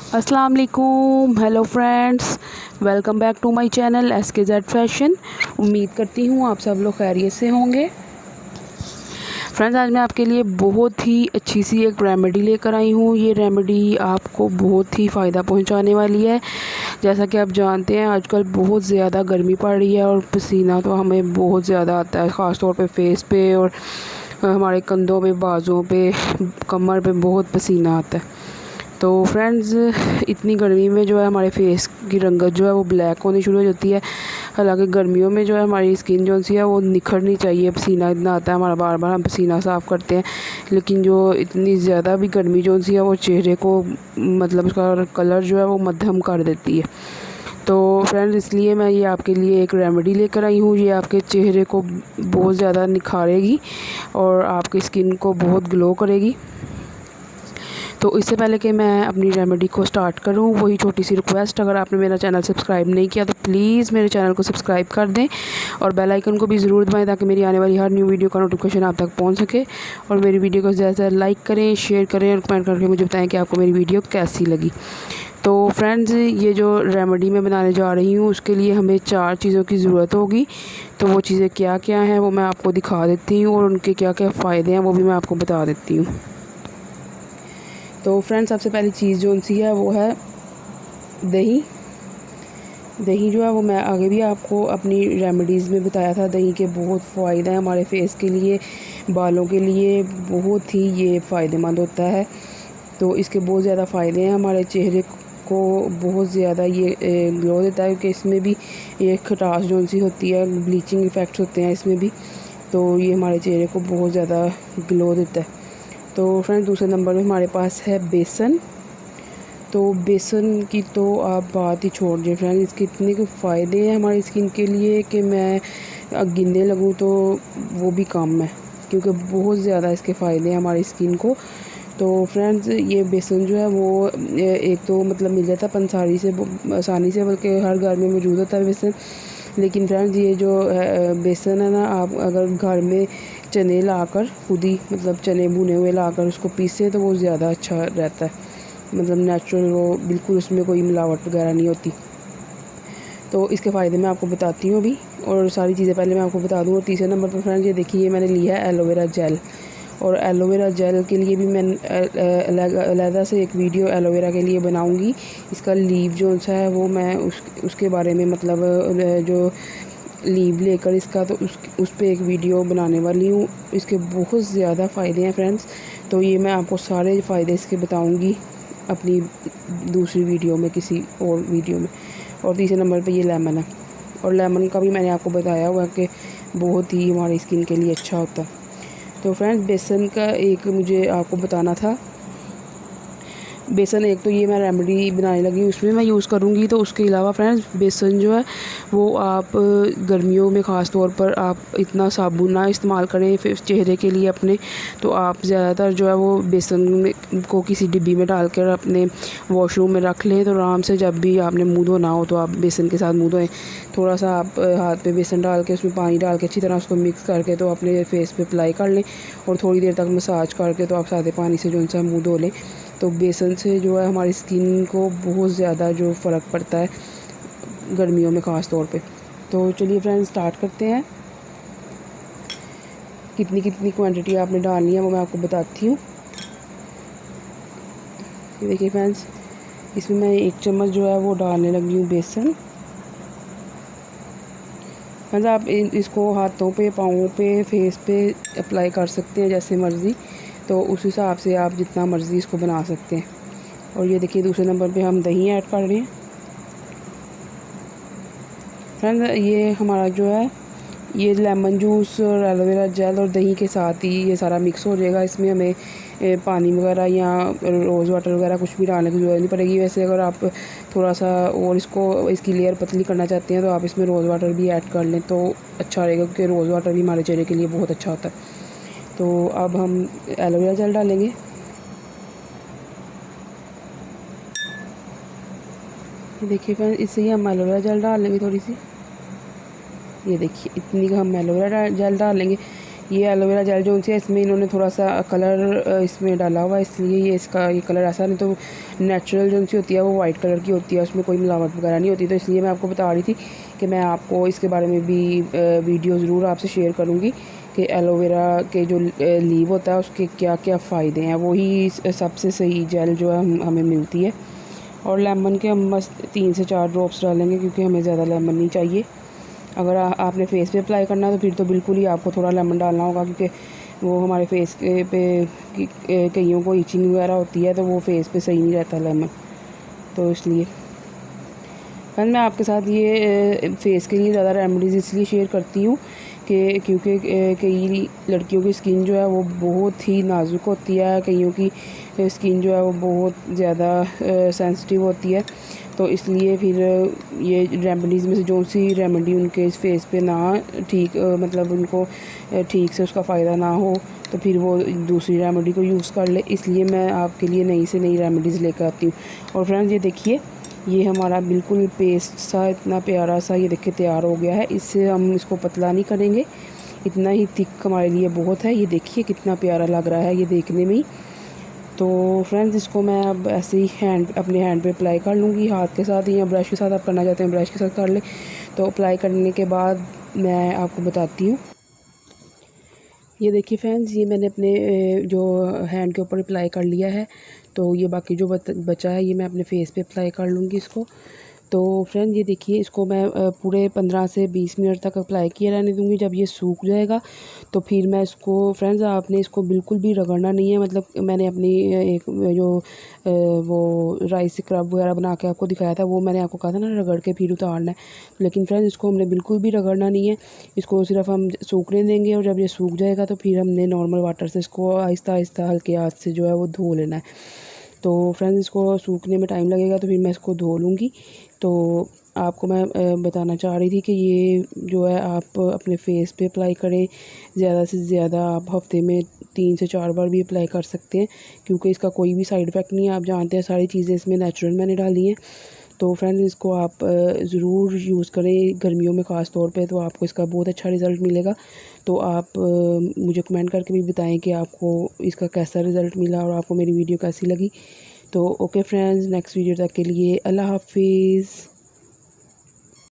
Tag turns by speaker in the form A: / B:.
A: अस्सलाम वालेकुम, hello friends, welcome back to my channel SKZ fashion. उम्मीद करती हूँ आप सब लोग खैरियत से होंगे। फ्रेंड्स, आज मैं आपके लिए बहुत ही अच्छी सी एक रेमेडी लेकर आई हूँ। ये रेमेडी आपको बहुत ही फ़ायदा पहुँचाने वाली है। जैसा कि आप जानते हैं, आजकल बहुत ज़्यादा गर्मी पड़ रही है और पसीना तो हमें बहुत ज़्यादा आता है, ख़ास तौर पे फेस पे और हमारे कंधों पे, बाजुओं पे, कमर पे बहुत पसीना आता है। तो फ्रेंड्स, इतनी गर्मी में जो है हमारे फेस की रंगत जो है वो ब्लैक होनी शुरू हो जाती है। हालांकि गर्मियों में जो है हमारी स्किन जो सी है वो निखरनी चाहिए, पसीना इतना आता है हमारा, बार बार हम पसीना साफ़ करते हैं, लेकिन जो इतनी ज़्यादा भी गर्मी जो सी है वो चेहरे को मतलब उसका कलर जो है वो मध्यम कर देती है। तो फ्रेंड्स, इसलिए मैं ये आपके लिए एक रेमेडी लेकर आई हूँ। ये आपके चेहरे को बहुत ज़्यादा निखारेगी और आपकी स्किन को बहुत ग्लो करेगी। तो इससे पहले कि मैं अपनी रेमेडी को स्टार्ट करूं, वही छोटी सी रिक्वेस्ट, अगर आपने मेरा चैनल सब्सक्राइब नहीं किया तो प्लीज़ मेरे चैनल को सब्सक्राइब कर दें और बेल आइकन को भी ज़रूर दबाएं ताकि मेरी आने वाली हर न्यू वीडियो का नोटिफिकेशन आप तक पहुंच सके। और मेरी वीडियो को ज़्यादा से ज़्यादा लाइक करें, शेयर करें और कमेंट करके मुझे बताएँ कि आपको मेरी वीडियो कैसी लगी। तो फ्रेंड्स, ये जो रेमेडी मैं बनाने जा रही हूँ उसके लिए हमें 4 चीज़ों की ज़रूरत होगी। तो वो चीज़ें क्या क्या हैं वो मैं आपको दिखा देती हूँ और उनके क्या क्या फ़ायदे हैं वो भी मैं आपको बता देती हूँ। तो फ्रेंड्स, सबसे पहली चीज़ जो सी है वो है दही। दही जो है वो मैं आगे भी आपको अपनी रेमेडीज़ में बताया था। दही के बहुत फ़ायदे हैं हमारे फेस के लिए, बालों के लिए बहुत ही ये फ़ायदेमंद होता है। तो इसके बहुत ज़्यादा फ़ायदे हैं, हमारे चेहरे को बहुत ज़्यादा ये ग्लो देता है, क्योंकि इसमें भी ये खटास जो सी होती है, ब्लीचिंग इफ़ेक्ट्स होते हैं इसमें भी, तो ये हमारे चेहरे को बहुत ज़्यादा ग्लो देता है। तो फ्रेंड्स, दूसरे नंबर पे हमारे पास है बेसन। तो बेसन की तो आप बात ही छोड़ दीजिए फ्रेंड्स, इसके इतने के फ़ायदे हैं हमारी स्किन के लिए कि मैं गिनने लगूँ तो वो भी कम है, क्योंकि बहुत ज़्यादा इसके फ़ायदे हैं हमारी स्किन को। तो फ्रेंड्स, ये बेसन जो है वो एक तो मतलब मिल जाता है पंसारी से आसानी से, बल्कि हर घर में मौजूद होता है बेसन। लेकिन फ्रेंड्स, ये जो बेसन है ना, आप अगर घर में चने लाकर खुद ही मतलब चने भुने हुए लाकर उसको पीसें तो वो ज़्यादा अच्छा रहता है, मतलब नेचुरल, वो बिल्कुल उसमें कोई मिलावट वगैरह नहीं होती। तो इसके फ़ायदे मैं आपको बताती हूँ अभी, और सारी चीज़ें पहले मैं आपको बता दूँ। और तीसरे नंबर पर फ्रेंड्स, ये देखिए, मैंने लिया है एलोवेरा जेल। और एलोवेरा जेल के लिए भी मैं अलग से एक वीडियो एलोवेरा के लिए बनाऊंगी। इसका लीव जो सा है वो मैं उसके बारे में मतलब जो लीव लेकर इसका, तो उस पे एक वीडियो बनाने वाली हूँ। इसके बहुत ज़्यादा फ़ायदे हैं फ्रेंड्स, तो ये मैं आपको सारे फ़ायदे इसके बताऊँगी अपनी दूसरी वीडियो में, किसी और वीडियो में। और तीसरे नंबर पे ये लेमन है, और लेमन का भी मैंने आपको बताया हुआ कि बहुत ही हमारी स्किन के लिए अच्छा होता है। तो फ्रेंड्स, बेसन का एक मुझे आपको बताना था। बेसन एक तो ये मैं रेमेडी बनाने लगी उसमें मैं यूज़ करूँगी। तो उसके अलावा फ्रेंड्स, बेसन जो है वो आप गर्मियों में ख़ास तौर पर आप इतना साबुन ना इस्तेमाल करें फिर चेहरे के लिए अपने। तो आप ज़्यादातर जो है वो बेसन को किसी डिब्बी में डाल कर अपने वॉशरूम में रख लें। तो आराम से जब भी आपने मुँह धोना हो तो आप बेसन के साथ मुँह धोएं। थोड़ा सा आप हाथ पे बेसन डाल के उसमें पानी डाल के अच्छी तरह उसको मिक्स करके तो अपने फेस पे अप्लाई कर लें, और थोड़ी देर तक मसाज करके तो आप सादे पानी से जो सा मुँह धो लें। तो बेसन से जो है हमारी स्किन को बहुत ज़्यादा जो फ़र्क पड़ता है गर्मियों में ख़ास तौर पे। तो चलिए फ्रेंड्स, स्टार्ट करते हैं। कितनी कितनी क्वांटिटी आपने डालनी है वो मैं आपको बताती हूँ। ये देखिए फ्रेंड्स, इसमें मैं 1 चम्मच जो है वो डालने लगी हूँ बेसन। फ्रेंड्स, आप इसको हाथों पे, पाँवों पे, फेस पे अप्लाई कर सकते हैं जैसे मर्ज़ी, तो उस हिसाब से आप जितना मर्ज़ी इसको बना सकते हैं। और ये देखिए, दूसरे नंबर पे हम दही ऐड कर रहे हैं। फ्रेंड्स, ये हमारा जो है ये लेमन जूस और एलोवेरा जेल और दही के साथ ही ये सारा मिक्स हो जाएगा। इसमें हमें पानी वगैरह या रोज़ वाटर वगैरह कुछ भी डालने की ज़रूरत नहीं पड़ेगी। वैसे अगर आप थोड़ा सा और इसकी लेयर पतली करना चाहते हैं तो आप इसमें रोज़ वाटर भी ऐड कर लें तो अच्छा रहेगा, क्योंकि रोज़ वाटर भी हमारे चेहरे के लिए बहुत अच्छा होता है। तो अब हम एलोवेरा जेल डालेंगे। ये देखिए फ्रेंड्स, इससे ही हम एलोवेरा जेल डाल लेंगे थोड़ी सी। ये देखिए, इतनी का हम एलोवेरा जेल डाल लेंगे। ये एलोवेरा जेल जो है इसमें इन्होंने थोड़ा सा कलर इसमें डाला हुआ है, इसलिए ये इसका ये कलर ऐसा, नहीं तो नेचुरल जो सी होती है वो वाइट कलर की होती है, उसमें कोई मिलावट वगैरह नहीं होती। तो इसलिए मैं आपको बता रही थी कि मैं आपको इसके बारे में भी वीडियो ज़रूर आपसे शेयर करूँगी कि एलोवेरा के जो लीव होता है उसके क्या क्या फ़ायदे हैं। वही सबसे सही जेल जो है हमें मिलती है। और लेमन के हम बस 3 से 4 ड्रॉप्स डालेंगे, क्योंकि हमें ज़्यादा लेमन नहीं चाहिए। अगर आपने फेस पे अप्लाई करना है तो फिर तो बिल्कुल ही आपको थोड़ा लेमन डालना होगा, क्योंकि वो हमारे फेस पे कईयों को इचिंग वगैरह होती है, तो वो फेस पे सही नहीं रहता लेमन। तो इसलिए फ्रेंड मैं आपके साथ ये फेस के लिए ज़्यादा रेमेडीज़ इसलिए शेयर करती हूँ कि क्योंकि कई लड़कियों की स्किन जो है वो बहुत ही नाजुक होती है, कईयों की स्किन जो है वो बहुत ज़्यादा सेंसिटिव होती है। तो इसलिए फिर ये रेमेडीज़ में से जो सी रेमेडी उनके इस फेस पे ना ठीक मतलब उनको ठीक से उसका फ़ायदा ना हो, तो फिर वो दूसरी रेमेडी को यूज़ कर ले। इसलिए मैं आपके लिए नई से नई रेमेडीज़ लेकर आती हूँ। और फ्रेंड्स ये देखिए, ये हमारा बिल्कुल पेस्ट सा इतना प्यारा सा ये देखिए तैयार हो गया है। इससे हम इसको पतला नहीं करेंगे, इतना ही थिक हमारे लिए बहुत है। ये देखिए कितना प्यारा लग रहा है ये देखने में ही। तो फ्रेंड्स इसको मैं अब ऐसे ही अपने हैंड पे अप्लाई कर लूँगी, हाथ के साथ या ब्रश के साथ। आप करना चाहते हैं ब्रश के साथ कर ले। तो अप्लाई करने के बाद मैं आपको बताती हूँ। ये देखिए फ्रेंड्स, ये मैंने अपने जो हैंड के ऊपर अप्लाई कर लिया है। तो ये बाकी जो बचा है ये मैं अपने फेस पे अप्लाई कर लूँगी इसको। तो फ्रेंड ये देखिए, इसको मैं पूरे 15 से 20 मिनट तक अप्लाई किए रहने दूँगी। जब ये सूख जाएगा तो फिर मैं इसको, फ्रेंड्स आपने इसको बिल्कुल भी रगड़ना नहीं है। मतलब मैंने अपनी एक जो वो राइस स्क्रब वगैरह बना के आपको दिखाया था, वो मैंने आपको कहा था ना रगड़ के फिर उतारना है। लेकिन फ्रेंड्स इसको हमने बिल्कुल भी रगड़ना नहीं है, इसको सिर्फ हम सूखने देंगे। और जब ये सूख जाएगा तो फिर हमने नॉर्मल वाटर से इसको आहिस्ता आहिस्ता हल्के हाथ से जो है वो धो लेना है। तो फ्रेंड्स इसको सूखने में टाइम लगेगा, तो फिर मैं इसको धो लूँगी। तो आपको मैं बताना चाह रही थी कि ये जो है आप अपने फेस पे अप्लाई करें। ज़्यादा से ज़्यादा आप हफ्ते में 3 से 4 बार भी अप्लाई कर सकते हैं, क्योंकि इसका कोई भी साइड इफ़ेक्ट नहीं है। आप जानते हैं सारी चीज़ें इसमें नेचुरल मैंने डाली हैं। तो फ्रेंड्स इसको आप ज़रूर यूज़ करें गर्मियों में ख़ास तौर पे, तो आपको इसका बहुत अच्छा रिज़ल्ट मिलेगा। तो आप मुझे कमेंट करके भी बताएं कि आपको इसका कैसा रिज़ल्ट मिला और आपको मेरी वीडियो कैसी लगी। तो ओके फ्रेंड्स, नेक्स्ट वीडियो तक के लिए अल्लाह हाफिज़।